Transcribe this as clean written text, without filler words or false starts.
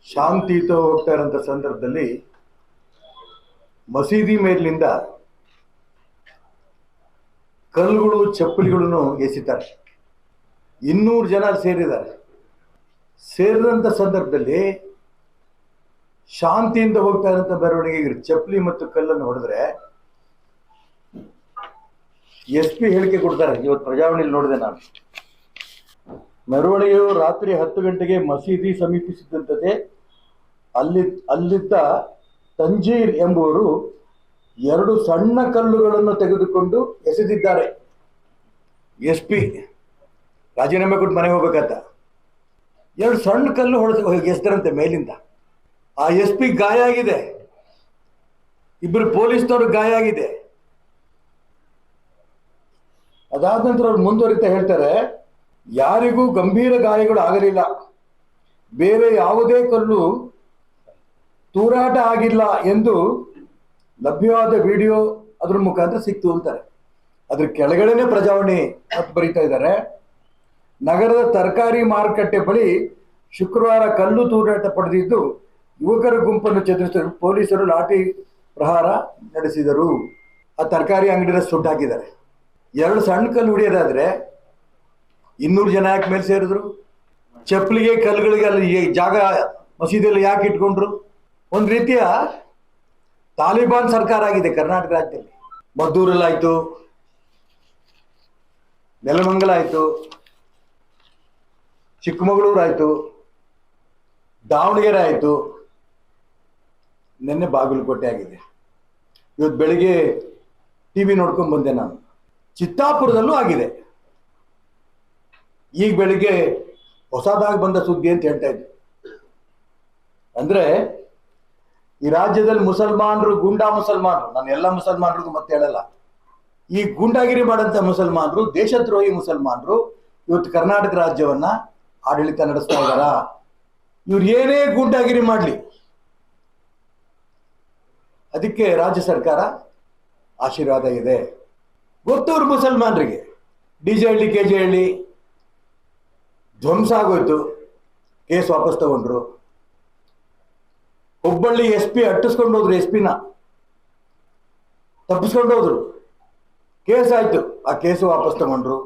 ಶಾಂತಿಯುತ ಹೋಗ್ತಾ ಇರೋಂಥ ಸಂದರ್ಭದಲ್ಲಿ ಮಸೀದಿ ಮೇಲಿನಿಂದ ಕಲ್ಲುಗಳು ಚಪ್ಪಲಿಗಳನ್ನು ಎಸಿತಾರೆ. 200 ಜನ ಸೇರಿದ್ದಾರೆ. ಸೇರಿದಂಥ ಸಂದರ್ಭದಲ್ಲಿ ಶಾಂತಿಯಿಂದ ಹೋಗ್ತಾ ಇರೋಂಥ ಮೆರವಣಿಗೆಗೆ ಚಪ್ಪಲಿ ಮತ್ತು ಕಲ್ಲನ್ನು ಹೊಡೆದ್ರೆ SP ಹೇಳಿಕೆ ಕೊಡ್ತಾರೆ. ಇವತ್ತು ಪ್ರಜಾವಾಣಿಯಲ್ಲಿ ನೋಡಿದೆ ನಾನು. ಮೆರವಣಿಗೆಯು ರಾತ್ರಿ 10 ಗಂಟೆಗೆ ಮಸೀದಿ ಸಮೀಪಿಸಿದಂತೆ ಅಲ್ಲಿದ್ದ ತಂಜೀರ್ ಎಂಬುವರು 2 ಸಣ್ಣ ಕಲ್ಲುಗಳನ್ನು ತೆಗೆದುಕೊಂಡು ಎಸೆದಿದ್ದಾರೆ. SP ರಾಜೀನಾಮೆ ಕೊಟ್ಟು ಮನೆಗೆ ಹೋಗ್ಬೇಕಂತ 2 ಸಣ್ಣ ಕಲ್ಲು ಎಸೆದರಂತೆ ಮೇಲಿಂದ. ಆ SP ಗಾಯ ಆಗಿದೆ, 2 ಪೊಲೀಸ್ನವರು ಗಾಯ ಆಗಿದೆ. ಅದಾದ ನಂತರ ಅವ್ರು ಮುಂದುವರಿತಾ ಹೇಳ್ತಾರೆ, ಯಾರಿಗೂ ಗಂಭೀರ ಗಾಯಗಳು ಆಗಲಿಲ್ಲ, ಬೇರೆ ಯಾವುದೇ ಕಲ್ಲು ತೂರಾಟ ಆಗಿಲ್ಲ ಎಂದು ಲಭ್ಯವಾದ ವಿಡಿಯೋ ಅದ್ರ ಮುಖಾಂತರ ಸಿಕ್ತು ಅಂತಾರೆ. ಅದ್ರ ಕೆಳಗಡೆನೆ ಪ್ರಜಾವಾಣಿ ಬರೀತಾ ಇದ್ದಾರೆ. ನಗರದ ತರಕಾರಿ ಮಾರುಕಟ್ಟೆ ಬಳಿ ಶುಕ್ರವಾರ ಕಲ್ಲು ತೂರಾಟ ಪಡೆದಿದ್ದು ಯುವಕರ ಗುಂಪನ್ನು ಚದುರಿಸಲು ಪೊಲೀಸರು ಲಾಠಿ ಪ್ರಹಾರ ನಡೆಸಿದರು. ಆ ತರಕಾರಿ ಅಂಗಡಿನ ಸುಟ್ಟು ಹಾಕಿದ್ದಾರೆ. 2 ಸಣ್ಣ ಕಲ್ಲು ಹೊಡೆಯೋದಾದ್ರೆ 200 ಜನ ಯಾಕೆ ಮೇಲೆ ಸೇರಿದ್ರು? ಚಪ್ಪಲಿಗೆ ಕಲ್ಲುಗಳಿಗೆ ಅಲ್ಲಿ ಜಾಗ ಮಸೀದಿಯಲ್ಲಿ ಯಾಕೆ ಇಟ್ಕೊಂಡ್ರು? ಒಂದು ರೀತಿಯ ತಾಲಿಬಾನ್ ಸರ್ಕಾರ ಆಗಿದೆ ಕರ್ನಾಟಕ ರಾಜ್ಯದಲ್ಲಿ. ಮದ್ದೂರಲ್ಲಾಯ್ತು, ನೆಲಮಂಗಲ ಆಯ್ತು, ಚಿಕ್ಕಮಗಳೂರು ಆಯ್ತು, ದಾವಣಗೆರೆ ಆಯ್ತು, ನಿನ್ನೆ ಬಾಗಲಕೋಟೆ ಆಗಿದೆ. ಇವತ್ತು ಬೆಳಿಗ್ಗೆ TV ನೋಡ್ಕೊಂಡು ಬಂದೆ ನಾನು. ಚಿತ್ತಾಪುರದಲ್ಲೂ ಆಗಿದೆ. ಈಗ ಬೆಳಿಗ್ಗೆ ಹೊಸದಾಗಿ ಬಂದ ಸುದ್ದಿ ಅಂತ ಹೇಳ್ತಾ ಇದ್ದೆ. ಅಂದ್ರೆ ಈ ರಾಜ್ಯದಲ್ಲಿ ಮುಸಲ್ಮಾನರು, ಗೂಂಡಾ ಮುಸಲ್ಮಾನರು, ನಾನು ಎಲ್ಲ ಮುಸಲ್ಮಾನರಿಗೂ ಮತ್ತೆ ಹೇಳಲ್ಲ, ಈ ಗೂಂಡಾಗಿರಿ ಮಾಡಂತ ಮುಸಲ್ಮಾನರು, ದೇಶದ್ರೋಹಿ ಮುಸಲ್ಮಾನರು ಇವತ್ತು ಕರ್ನಾಟಕ ರಾಜ್ಯವನ್ನ ಆಡಳಿತ ನಡೆಸ್ತಾ ಇದ್ದಾರ. ಇವ್ರು ಏನೇ ಗೂಂಡಾಗಿರಿ ಮಾಡಲಿ, ಅದಕ್ಕೆ ರಾಜ್ಯ ಸರ್ಕಾರ ಆಶೀರ್ವಾದ ಇದೆ. ಗೊತ್ತವ್ರು ಮುಸಲ್ಮಾನರಿಗೆ DJ ಹಳ್ಳಿ KJ ಹಳ್ಳಿ ಧ್ವಂಸ ಆಗೋಯ್ತು, ಕೇಸ್ ವಾಪಸ್ ತಗೊಂಡ್ರು. ಹುಬ್ಬಳ್ಳಿ SP ಅಟ್ಟಿಸ್ಕೊಂಡು ಹೋದ್ರು, SP ನ ತಪ್ಪಿಸ್ಕೊಂಡು ಹೋದ್ರು, ಕೇಸ್ ಆಯ್ತು, ಆ ಕೇಸು ವಾಪಸ್ ತಗೊಂಡ್ರು.